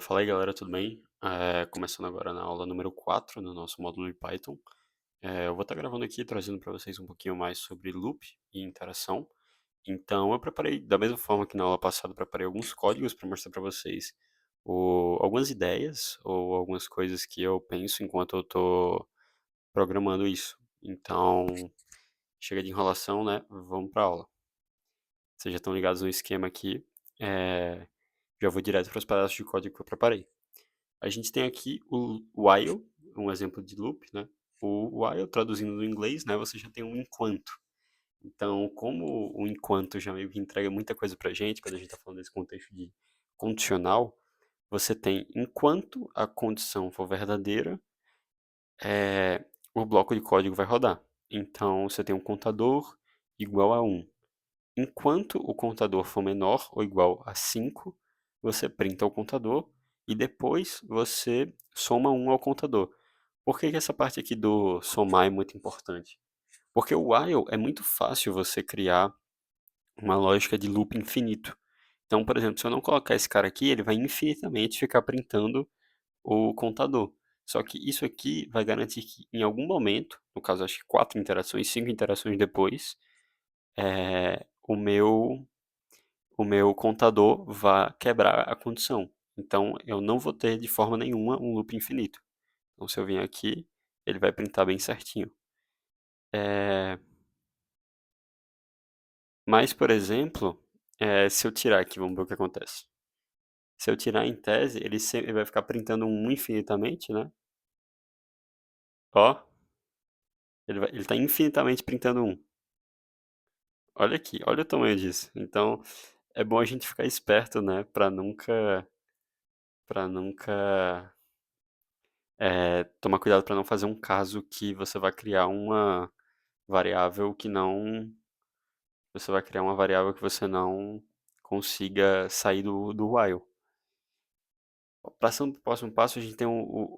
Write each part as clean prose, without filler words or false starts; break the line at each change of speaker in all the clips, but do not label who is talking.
Fala aí galera, tudo bem? Começando agora na aula número 4 no nosso módulo de Python. Eu vou estar gravando aqui, trazendo para vocês um pouquinho mais sobre loop e interação. Então, eu preparei, da mesma forma que na aula passada, eu preparei alguns códigos para mostrar para vocês algumas ideias ou algumas coisas que eu penso enquanto eu estou programando isso. Então, chega de enrolação, né? Vamos para a aula. Vocês já estão ligados no esquema aqui. É, Já vou direto para os pedaços de código que eu preparei. A gente tem aqui o while, um exemplo de loop, né? O while, traduzindo do inglês, né? Você já tem um enquanto. Então, como o enquanto já meio que entrega muita coisa pra gente, quando a gente está falando desse contexto de condicional, você tem enquanto a condição for verdadeira, o bloco de código vai rodar. Então, você tem um contador igual a 1. Enquanto o contador for menor ou igual a 5, você printa o contador e depois você soma 1 ao contador. Por que essa parte aqui do somar é muito importante? Porque o while é muito fácil você criar uma lógica de loop infinito. Então, por exemplo, se eu não colocar esse cara aqui, ele vai infinitamente ficar printando o contador. Só que isso aqui vai garantir que em algum momento, no caso acho que 4 interações, 5 interações depois, o meu contador vai quebrar a condição. Então, eu não vou ter de forma nenhuma um loop infinito. Então, se eu vim aqui, ele vai printar bem certinho. Mas, por exemplo, se eu tirar aqui, vamos ver o que acontece. Se eu tirar em tese, ele vai ficar printando um infinitamente, né? Ó, ele está infinitamente printando um. Olha aqui, olha o tamanho disso. Então, é bom a gente ficar esperto, né? Para nunca tomar cuidado para não fazer um caso que você vai criar uma variável que não, você vai criar uma variável que você não consiga sair do while. Passando para o próximo passo, a gente tem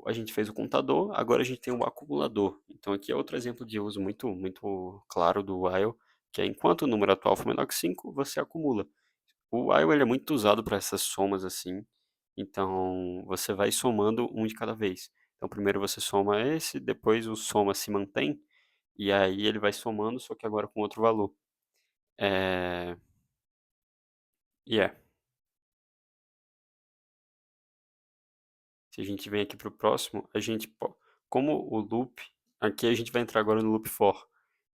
a gente fez o contador, agora a gente tem o acumulador. Então aqui é outro exemplo de uso muito, muito claro do while, que é enquanto o número atual for menor que 5, você acumula. O while ele é muito usado para essas somas assim, então você vai somando um de cada vez. Então primeiro você soma esse, depois o soma se mantém, e aí ele vai somando, só que agora com outro valor. É... E é. Se a gente vem aqui para o próximo, como o loop, aqui a gente vai entrar agora no loop for.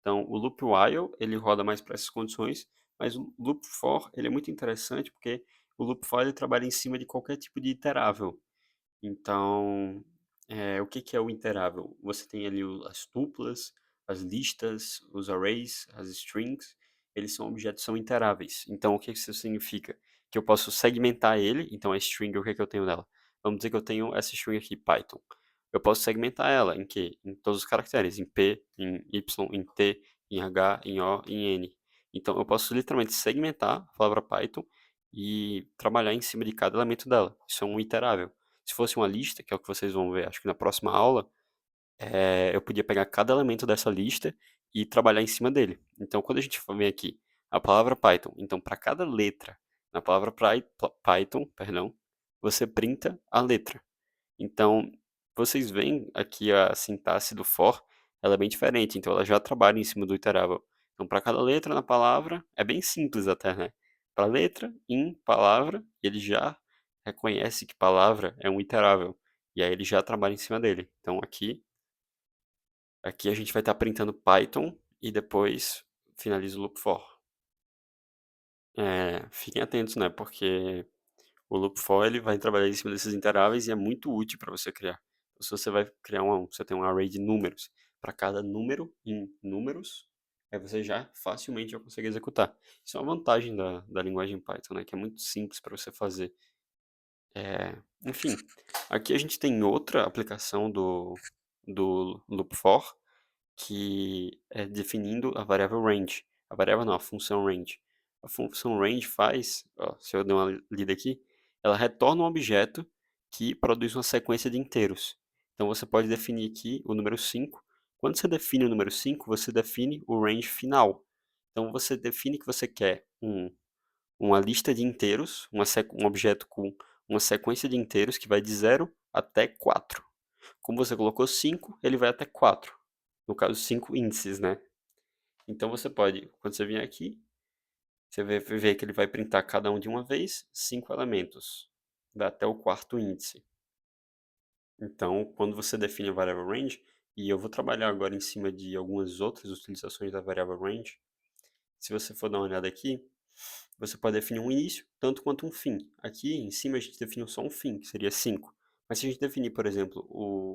Então, o loop while, ele roda mais para essas condições, mas o loop for, ele é muito interessante porque o loop for ele trabalha em cima de qualquer tipo de iterável. Então, o que que é o iterável? Você tem ali as tuplas, as listas, os arrays, as strings, eles são objetos, são iteráveis. Então, o que isso significa? Que eu posso segmentar ele, então a string, o que é que eu tenho nela? Vamos dizer que eu tenho essa string aqui, Python. Eu posso segmentar ela em quê? Em todos os caracteres, em P, em Y, em T, em H, em O, em N. Então, eu posso literalmente segmentar a palavra Python e trabalhar em cima de cada elemento dela. Isso é um iterável. Se fosse uma lista, que é o que vocês vão ver, acho que na próxima aula, eu podia pegar cada elemento dessa lista e trabalhar em cima dele. Então, quando a gente vem aqui, a palavra Python, então para cada letra na palavra Python, perdão, você printa a letra. Então, vocês veem aqui a sintaxe do for, ela é bem diferente, então ela já trabalha em cima do iterável. Então, para cada letra na palavra, é bem simples até, né? Para letra, em, palavra, ele já reconhece que palavra é um iterável. E aí ele já trabalha em cima dele. Então, aqui a gente vai estar printando Python e depois finaliza o loop for. Fiquem atentos, né? Porque o loop for ele vai trabalhar em cima desses interáveis e é muito útil para você criar. Então, se você vai criar você tem um array de números, para cada número em números, aí você já facilmente já consegue executar. Isso é uma vantagem da linguagem Python, né? Que é muito simples para você fazer. Enfim, aqui a gente tem outra aplicação do loop for, que é definindo a variável range. A variável não, a função range. A função range faz, ó, se eu der uma lida aqui, ela retorna um objeto que produz uma sequência de inteiros. Então você pode definir aqui o número 5. Quando você define o número 5, você define o range final. Então você define que você quer uma lista de inteiros, um objeto com uma sequência de inteiros que vai de 0 até 4. Como você colocou 5, ele vai até 4. No caso, 5 índices, né? Então você pode, quando você vier aqui, você vai ver que ele vai printar cada um de uma vez, 5 elementos. Vai até o quarto índice. Então, quando você define a variável range, e eu vou trabalhar agora em cima de algumas outras utilizações da variável range, se você for dar uma olhada aqui, você pode definir um início tanto quanto um fim. Aqui em cima a gente definiu só um fim, que seria 5. Mas se a gente definir, por exemplo,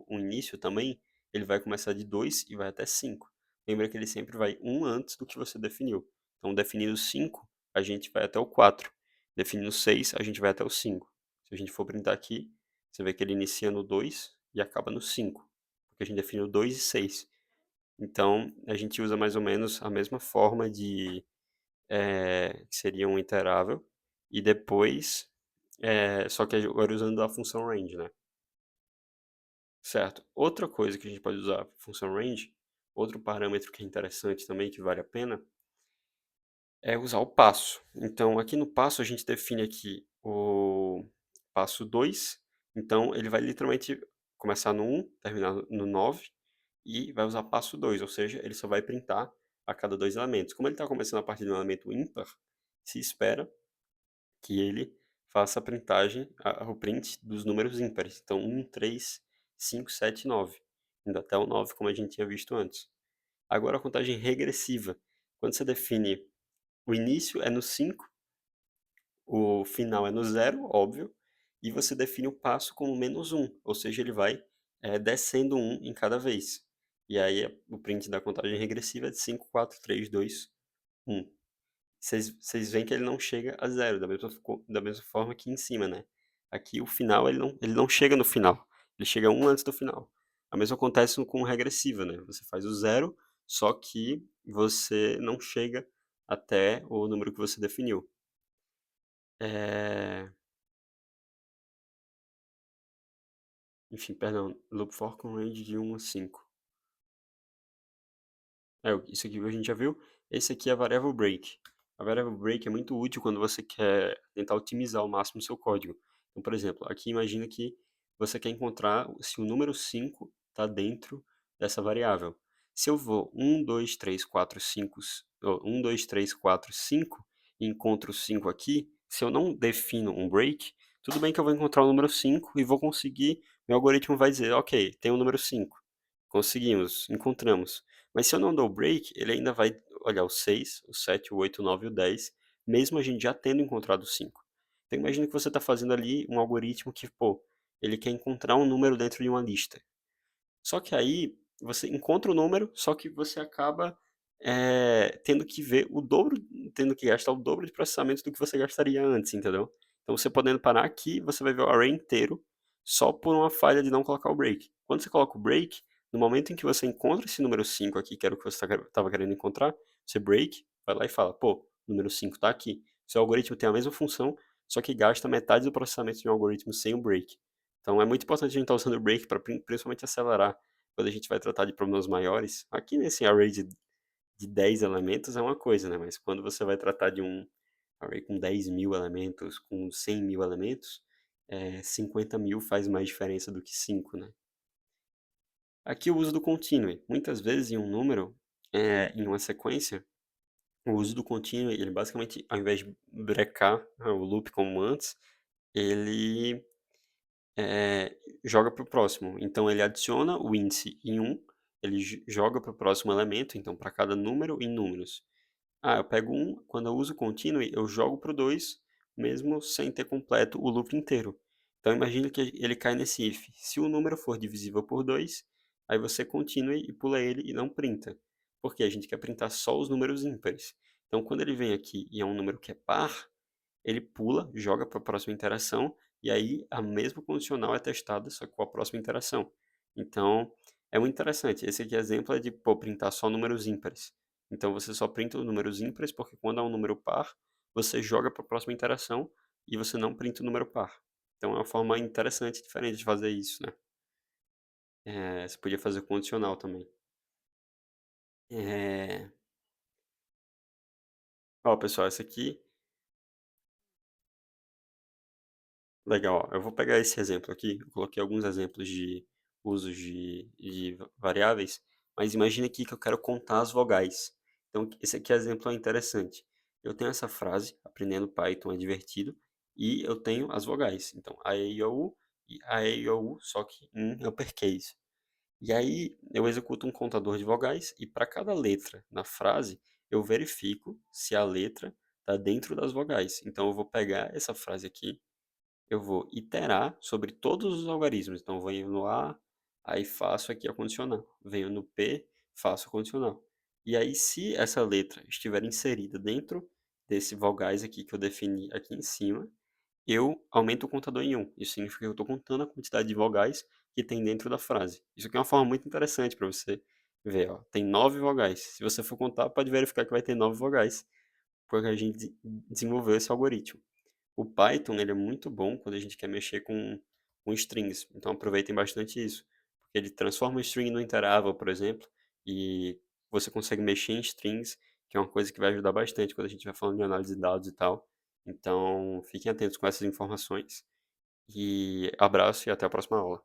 um início também, ele vai começar de 2 e vai até 5. Lembra que ele sempre vai um antes do que você definiu. Então, definindo 5, a gente vai até o 4. Definindo 6, a gente vai até o 5. Se a gente for printar aqui, você vê que ele inicia no 2 e acaba no 5, porque a gente definiu 2 e 6. Então, a gente usa mais ou menos a mesma forma que seria um iterável, e depois, só que agora usando a função range, né? Certo. Outra coisa que a gente pode usar a função range, outro parâmetro que é interessante também, que vale a pena, é usar o passo. Então, aqui no passo, a gente define aqui o passo 2. Então, ele vai literalmente começar no 1, terminar no 9, e vai usar passo 2, ou seja, ele só vai printar a cada dois elementos. Como ele está começando a partir de um elemento ímpar, se espera que ele faça a printagem, o print dos números ímpares. Então, 1, 3, 5, 7, 9. Indo até o 9, como a gente tinha visto antes. Agora, a contagem regressiva. Quando você define o início é no 5, o final é no 0, óbvio, e você define o passo como menos 1, ou seja, ele vai descendo 1 em cada vez. E aí, o print da contagem regressiva é de 5, 4, 3, 2, 1. Vocês veem que ele não chega a zero, da mesma forma que em cima, né? Aqui o final, ele não chega no final, ele chega um antes do final. A mesma acontece com regressiva, né? Você faz o zero, só que você não chega até o número que você definiu. É... Enfim, perdão, loop for com range de 1 a 5. Isso aqui que a gente já viu. Esse aqui é a variável break. A variável break é muito útil quando você quer tentar otimizar ao máximo o seu código. Então, por exemplo, aqui imagina que você quer encontrar se o número 5 está dentro dessa variável. Se eu vou 1, 2, 3, 4, 5, 1, 2, 3, 4, 5 e encontro 5 aqui, se eu não defino um break, tudo bem que eu vou encontrar o número 5 e vou conseguir, meu algoritmo vai dizer, ok, tem o número 5. Conseguimos, encontramos. Mas se eu não dou o break, ele ainda vai olhar o 6, o 7, o 8, o 9 e o 10, mesmo a gente já tendo encontrado o 5. Então imagina que você está fazendo ali um algoritmo que, pô, ele quer encontrar um número dentro de uma lista. Só que aí você encontra o número, só que você acaba tendo que ver o dobro, tendo que gastar o dobro de processamento do que você gastaria antes, entendeu? Então você podendo parar aqui, você vai ver o array inteiro só por uma falha de não colocar o break. Quando você coloca o break, no momento em que você encontra esse número 5 aqui, que era o que você estava querendo encontrar, você break, vai lá e fala, pô, o número 5 está aqui. Seu algoritmo tem a mesma função, só que gasta metade do processamento de um algoritmo sem o break. Então é muito importante a gente estar usando o break para principalmente acelerar quando a gente vai tratar de problemas maiores. Aqui nesse array de 10 elementos é uma coisa, né? Mas quando você vai tratar de um array com 10.000 elementos, com 100.000 elementos, 50.000 faz mais diferença do que 5, né? Aqui o uso do continue. Muitas vezes em um número, em uma sequência, o uso do continue, ele basicamente, ao invés de brecar o loop como antes, ele joga para o próximo. Então ele adiciona o índice em 1, ele joga para o próximo elemento, então para cada número em números. Eu pego 1, quando eu uso continue, eu jogo para o 2, mesmo sem ter completo o loop inteiro. Então imagine que ele cai nesse if. Se o número for divisível por 2, aí você continue e pula ele e não printa. Porque a gente quer printar só os números ímpares. Então quando ele vem aqui e é um número que é par, ele pula, joga para a próxima interação, e aí a mesma condicional é testada, só que com a próxima interação. Então, é muito interessante. Esse aqui exemplo é de printar só números ímpares. Então, você só printa os números ímpares, porque quando é um número par, você joga para a próxima interação e você não printa o número par. Então, é uma forma interessante, diferente de fazer isso, né? Você podia fazer condicional também. É... Ó, pessoal, essa aqui Legal, ó, eu vou pegar esse exemplo aqui, eu coloquei alguns exemplos de usos de variáveis, mas imagina aqui que eu quero contar as vogais. Então esse aqui exemplo é interessante. Eu tenho essa frase, aprendendo Python é divertido, e eu tenho as vogais. Então a, e, I, o, U e a, e, I, o, U, só que em uppercase. E aí eu executo um contador de vogais e para cada letra na frase, eu verifico se a letra está dentro das vogais. Então eu vou pegar essa frase aqui, eu vou iterar sobre todos os algarismos. Então, venho no A, aí faço aqui a condicional. Venho no P, faço a condicional. E aí, se essa letra estiver inserida dentro desse vogais aqui que eu defini aqui em cima, eu aumento o contador em 1. Isso significa que eu estou contando a quantidade de vogais que tem dentro da frase. Isso aqui é uma forma muito interessante para você ver. Ó. Tem 9 vogais. Se você for contar, pode verificar que vai ter 9 vogais, porque a gente desenvolveu esse algoritmo. O Python, ele é muito bom quando a gente quer mexer com strings, então aproveitem bastante isso, porque ele transforma o string no interável, por exemplo, e você consegue mexer em strings, que é uma coisa que vai ajudar bastante quando a gente vai falando de análise de dados e tal. Então, fiquem atentos com essas informações e abraço e até a próxima aula.